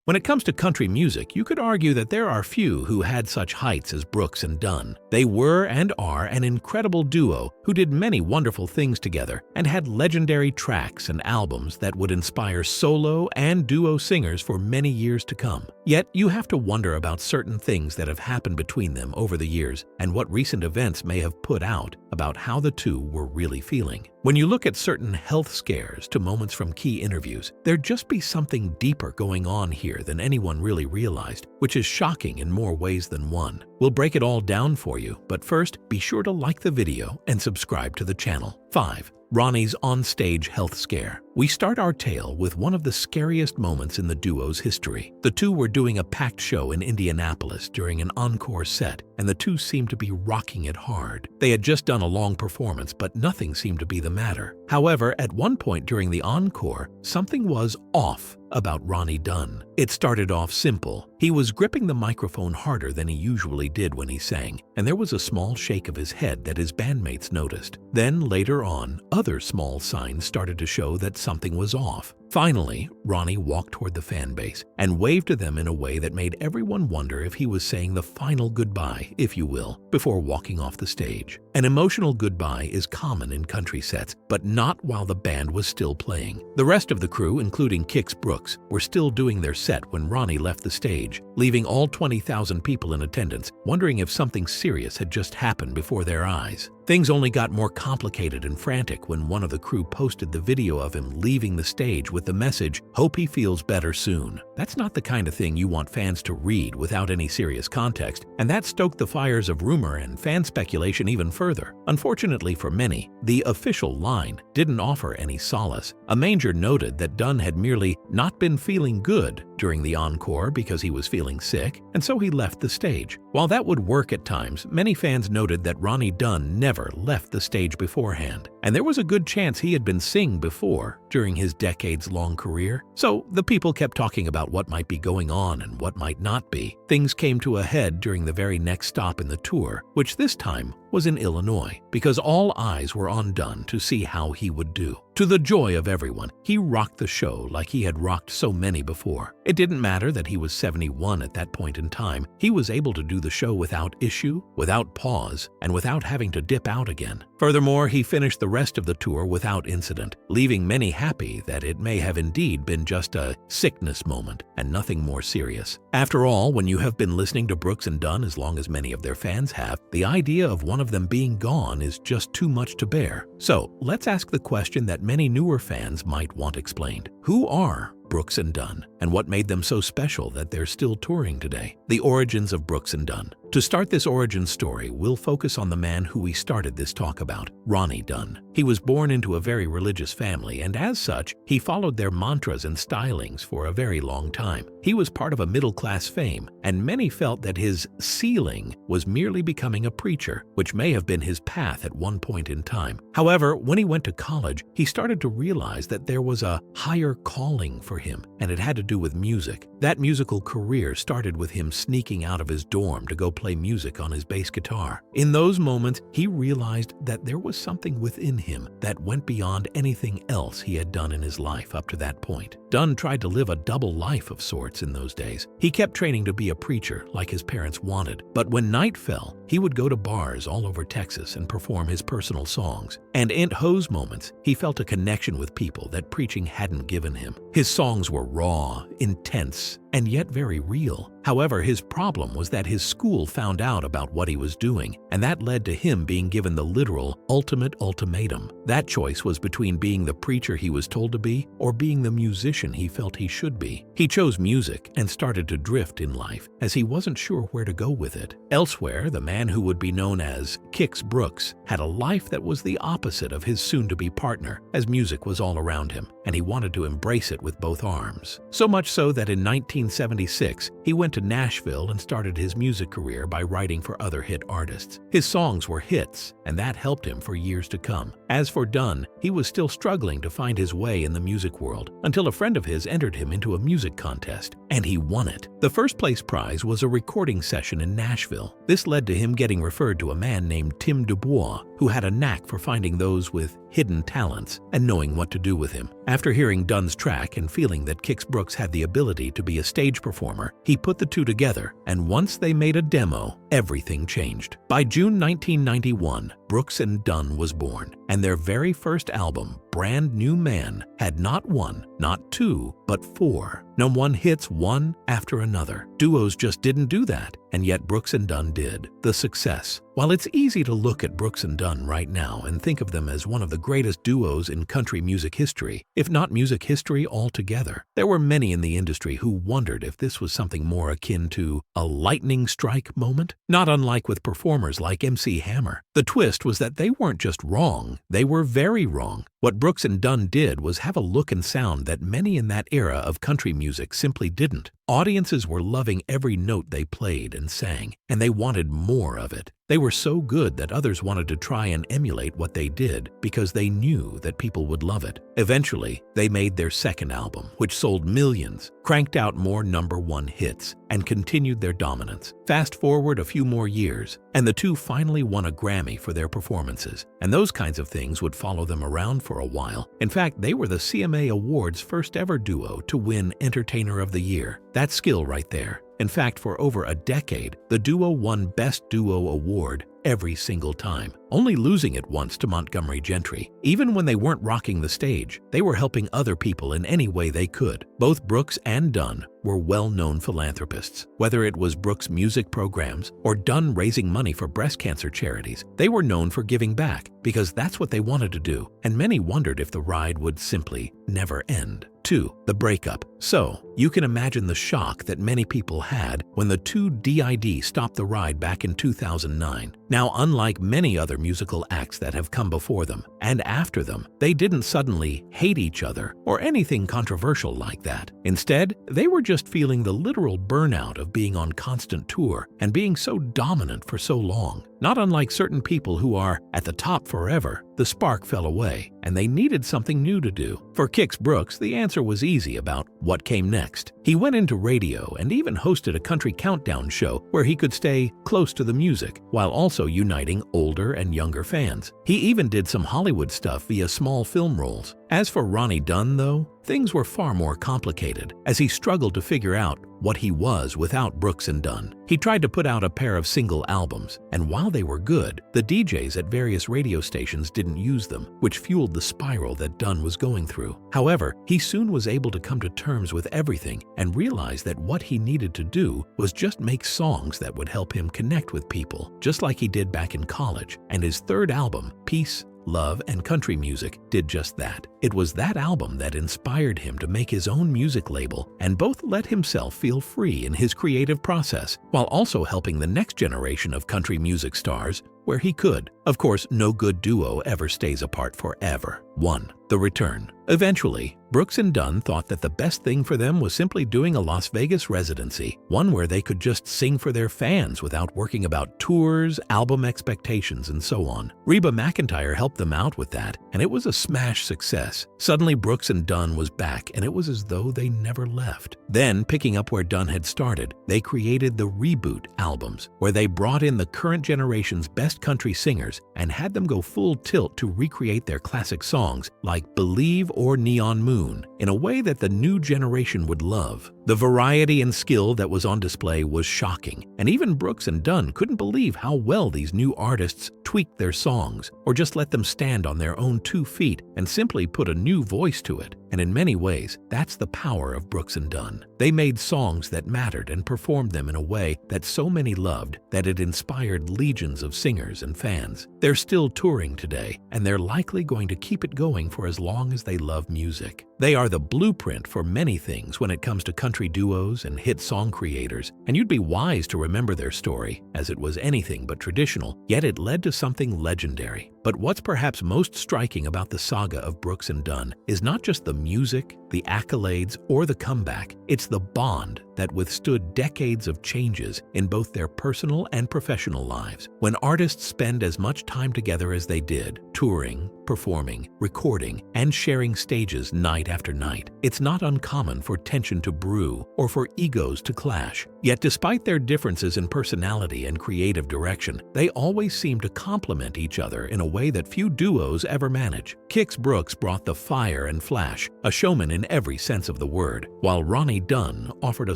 When it comes to country music, you could argue that there are few who had such heights as Brooks and Dunn. They were and are an incredible duo who did many wonderful things together and had legendary tracks and albums that would inspire solo and duo singers for many years to come. Yet, you have to wonder about certain things that have happened between them over the years and what recent events may have put out about how the two were really feeling. When you look at certain health scares to moments from key interviews, there'd just be something deeper going on here than anyone really realized, which is shocking in more ways than one. We'll break it all down for you, but first, be sure to like the video and subscribe to the channel. 5. Ronnie's on-stage health scare. We start our tale with one of the scariest moments in the duo's history. The two were doing a packed show in Indianapolis during an encore set, and the two seemed to be rocking it hard. They had just done a long performance, but nothing seemed to be the matter. However, at one point during the encore, something was off about Ronnie Dunn. It started off simple. He was gripping the microphone harder than he usually did when he sang, and there was a small shake of his head that his bandmates noticed. Then, later on, other small signs started to show that something was off. Finally, Ronnie walked toward the fan base and waved to them in a way that made everyone wonder if he was saying the final goodbye, if you will, before walking off the stage. An emotional goodbye is common in country sets, but not while the band was still playing. The rest of the crew, including Brooks, were still doing their set when Ronnie left the stage, leaving all 20,000 people in attendance wondering if something serious had just happened before their eyes. Things only got more complicated and frantic when one of the crew posted the video of him leaving the stage with the message, "Hope he feels better soon." That's not the kind of thing you want fans to read without any serious context, and that stoked the fires of rumor and fan speculation even further. Unfortunately for many, the official line didn't offer any solace. A manger noted that Dunn had merely not been feeling good during the encore because he was feeling sick, and so he left the stage. While that would work at times, many fans noted that Ronnie Dunn never left the stage beforehand, and there was a good chance he had been singing before during his decades-long career. So the people kept talking about what might be going on and what might not be. Things came to a head during the very next stop in the tour, which this time was in Illinois, because all eyes were on Dunn to see how he would do. To the joy of everyone, he rocked the show like he had rocked so many before. It didn't matter that he was 71 at that point in time. He was able to do the show without issue, without pause, and without having to dip out again. Furthermore, he finished the rest of the tour without incident, leaving many happy that it may have indeed been just a sickness moment and nothing more serious. After all, when you have been listening to Brooks and Dunn as long as many of their fans have, the idea of one of them being gone is just too much to bear. So, let's ask the question that many newer fans might want explained. Who are Brooks and Dunn, and what made them so special that they're still touring today? The origins of Brooks and Dunn. To start this origin story, we'll focus on the man who we started this talk about, Ronnie Dunn. He was born into a very religious family, and as such, he followed their mantras and stylings for a very long time. He was part of a middle-class fame, and many felt that his ceiling was merely becoming a preacher, which may have been his path at one point in time. However, when he went to college, he started to realize that there was a higher calling for him, and it had to do with music. That musical career started with him sneaking out of his dorm to go play music on his bass guitar. In those moments, he realized that there was something within him that went beyond anything else he had done in his life up to that point. Dunn tried to live a double life of sorts in those days. He kept training to be a preacher like his parents wanted, but when night fell, he would go to bars all over Texas and perform his personal songs. And in those moments, he felt a connection with people that preaching hadn't given him. His songs were raw, intense, and yet very real. However, his problem was that his school found out about what he was doing, and that led to him being given the literal ultimate ultimatum. That choice was between being the preacher he was told to be or being the musician he felt he should be. He chose music and started to drift in life, as he wasn't sure where to go with it. Elsewhere, the man who would be known as Brooks had a life that was the opposite of his soon-to-be partner, as music was all around him, and he wanted to embrace it with both arms. So much so that in 1976, he went to Nashville and started his music career by writing for other hit artists. His songs were hits, and that helped him for years to come. As for Dunn, he was still struggling to find his way in the music world until a friend of his entered him into a music contest, and he won it. The first place prize was a recording session in Nashville. This led to him getting referred to a man named Tim Dubois, who had a knack for finding those with hidden talents and knowing what to do with him. After hearing Dunn's track and feeling that Kix Brooks had the ability to be a stage performer, he put the two together, and once they made a demo, everything changed. By June 1991, Brooks and Dunn was born, and their very first album, Brand New Man, had not one, not two, but four #1 hits one after another. Duos just didn't do that, and yet Brooks and Dunn did. The success. While it's easy to look at Brooks and Dunn right now and think of them as one of the greatest duos in country music history, if not music history altogether, there were many in the industry who wondered if this was something more akin to a lightning strike moment, not unlike with performers like MC Hammer. The twist was that they weren't just wrong, they were very wrong. What Brooks and Dunn did was have a look and sound that many in that era of country music simply didn't. Audiences were loving every note they played and sang, and they wanted more of it. They were so good that others wanted to try and emulate what they did because they knew that people would love it. Eventually, they made their second album, which sold millions, cranked out more #1 hits, and continued their dominance. Fast forward a few more years, and the two finally won a Grammy for their performances, and those kinds of things would follow them around for a while. In fact, they were the CMA Awards' first ever duo to win Entertainer of the Year. That's skill right there. In fact, for over a decade, the duo won Best Duo Award every single time, only losing it once to Montgomery Gentry. Even when they weren't rocking the stage, they were helping other people in any way they could. Both Brooks and Dunn were well-known philanthropists. Whether it was Brooks' music programs or Dunn raising money for breast cancer charities, they were known for giving back because that's what they wanted to do, and many wondered if the ride would simply never end. 2. The breakup. So, you can imagine the shock that many people had when the two DID stopped the ride back in 2009. Now, unlike many other musical acts that have come before them and after them, they didn't suddenly hate each other or anything controversial like that. Instead, they were just feeling the literal burnout of being on constant tour and being so dominant for so long. Not unlike certain people who are at the top forever, the spark fell away, and they needed something new to do. For Kix Brooks, the answer was easy about what came next. He went into radio and even hosted a country countdown show where he could stay close to the music, while also uniting older and younger fans. He even did some Hollywood stuff via small film roles. As for Ronnie Dunn, though, things were far more complicated, as he struggled to figure out what he was without Brooks and Dunn. He tried to put out a pair of single albums, and while they were good, the DJs at various radio stations didn't use them, which fueled the spiral that Dunn was going through. However, he soon was able to come to terms with everything and realize that what he needed to do was just make songs that would help him connect with people, just like he did back in college, and his third album, Peace, Love, and Country Music, did just that. It was that album that inspired him to make his own music label and both let himself feel free in his creative process, while also helping the next generation of country music stars where he could. Of course, no good duo ever stays apart forever. 1. The return. Eventually, Brooks and Dunn thought that the best thing for them was simply doing a Las Vegas residency, one where they could just sing for their fans without working about tours, album expectations, and so on. Reba McEntire helped them out with that, and it was a smash success. Suddenly, Brooks and Dunn was back, and it was as though they never left. Then, picking up where Dunn had started, they created the Reboot albums, where they brought in the current generation's best country singers and had them go full tilt to recreate their classic songs like Believe or Neon Moon in a way that the new generation would love. The variety and skill that was on display was shocking, and even Brooks and Dunn couldn't believe how well these new artists tweaked their songs or just let them stand on their own 2 feet and simply put a new voice to it. And in many ways, that's the power of Brooks and Dunn. They made songs that mattered and performed them in a way that so many loved that it inspired legions of singers and fans. They're still touring today, and they're likely going to keep it going for as long as they love music. They are the blueprint for many things when it comes to country duos and hit song creators, and you'd be wise to remember their story, as it was anything but traditional, yet it led to something legendary. But what's perhaps most striking about the saga of Brooks and Dunn is not just the music, the accolades, or the comeback. It's the bond that withstood decades of changes in both their personal and professional lives. When artists spend as much time together as they did, touring, performing, recording, and sharing stages night after night, it's not uncommon for tension to brew or for egos to clash. Yet despite their differences in personality and creative direction, they always seem to complement each other in a way that few duos ever manage. Kix Brooks brought the fire and flash, a showman in every sense of the word, while Ronnie Dunn offered a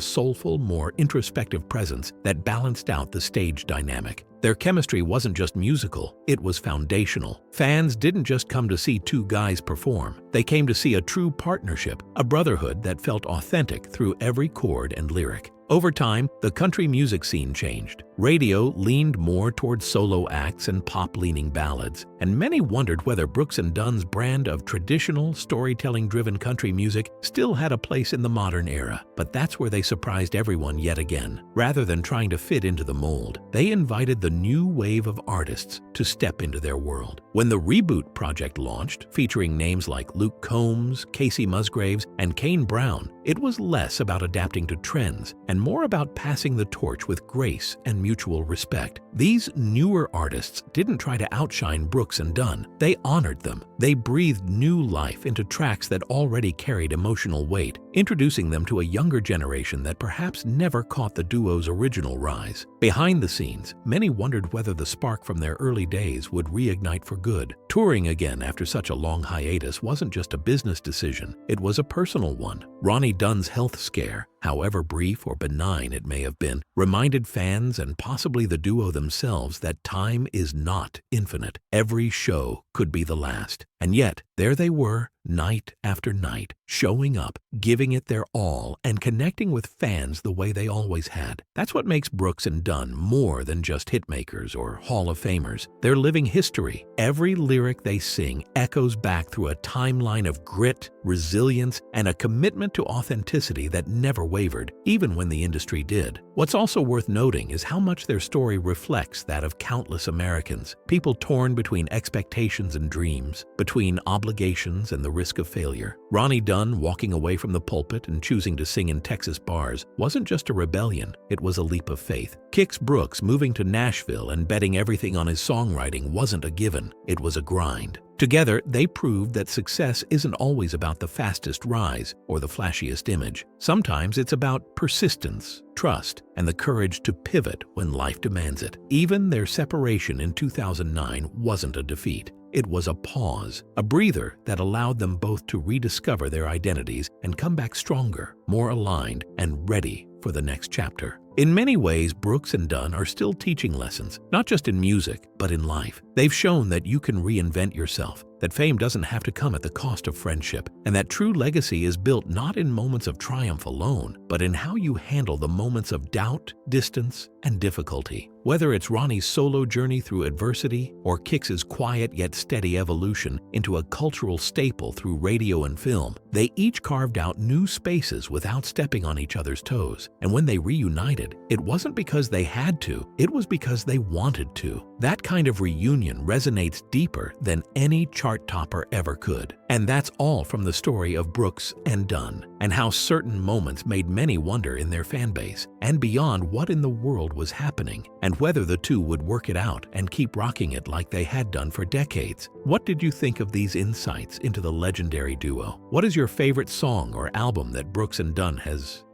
soulful, more introspective presence that balanced out the stage dynamic. Their chemistry wasn't just musical, it was foundational. Fans didn't just come to see two guys perform. They came to see a true partnership, a brotherhood that felt authentic through every chord and lyric. Over time, the country music scene changed. Radio leaned more towards solo acts and pop-leaning ballads, and many wondered whether Brooks and Dunn's brand of traditional, storytelling-driven country music still had a place in the modern era. But that's where they surprised everyone yet again. Rather than trying to fit into the mold, they invited the new wave of artists to step into their world. When the Reboot project launched, featuring names like Luke Combs, Casey Musgraves, and Kane Brown, it was less about adapting to trends and more about passing the torch with grace and mutual respect. These newer artists didn't try to outshine Brooks and Dunn. They honored them. They breathed new life into tracks that already carried emotional weight, introducing them to a younger generation that perhaps never caught the duo's original rise. Behind the scenes, many wondered whether the spark from their early days would reignite for good. Touring again after such a long hiatus wasn't just a business decision, it was a personal one. Ronnie Dunn's health scare, however brief or benign it may have been, reminded fans and possibly the duo themselves that time is not infinite. Every show could be the last. And yet, there they were, night after night, showing up, giving it their all, and connecting with fans the way they always had. That's what makes Brooks and Dunn more than just hitmakers or Hall of Famers. They're living history. Every lyric they sing echoes back through a timeline of grit, resilience, and a commitment to authenticity that never wavered, even when the industry did. What's also worth noting is how much their story reflects that of countless Americans, people torn between expectations and dreams, between obligations and the risk of failure. Ronnie Dunn walking away from the pulpit and choosing to sing in Texas bars wasn't just a rebellion, it was a leap of faith. Kix Brooks moving to Nashville and betting everything on his songwriting wasn't a given, it was a grind. Together, they proved that success isn't always about the fastest rise or the flashiest image. Sometimes it's about persistence, trust, and the courage to pivot when life demands it. Even their separation in 2009 wasn't a defeat. It was a pause, a breather that allowed them both to rediscover their identities and come back stronger, more aligned, and ready for the next chapter. In many ways, Brooks and Dunn are still teaching lessons, not just in music, but in life. They've shown that you can reinvent yourself, that fame doesn't have to come at the cost of friendship, and that true legacy is built not in moments of triumph alone, but in how you handle the moments of doubt, distance, and difficulty. Whether it's Ronnie's solo journey through adversity or Kix's quiet yet steady evolution into a cultural staple through radio and film, they each carved out new spaces without stepping on each other's toes. And when they reunited, it wasn't because they had to, it was because they wanted to. That kind of reunion resonates deeper than any chart topper ever could. And that's all from the story of Brooks and Dunn, and how certain moments made many wonder in their fan base and beyond what in the world was happening, and whether the two would work it out and keep rocking it like they had done for decades. What did you think of these insights into the legendary duo? What is your favorite song or album that Brooks and Dunn has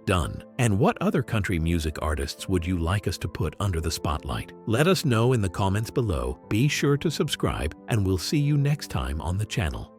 done? And what other country music artists would you like us to put under the spotlight? Let us know in the comments below. Be sure to subscribe, and we'll see you next time on the channel.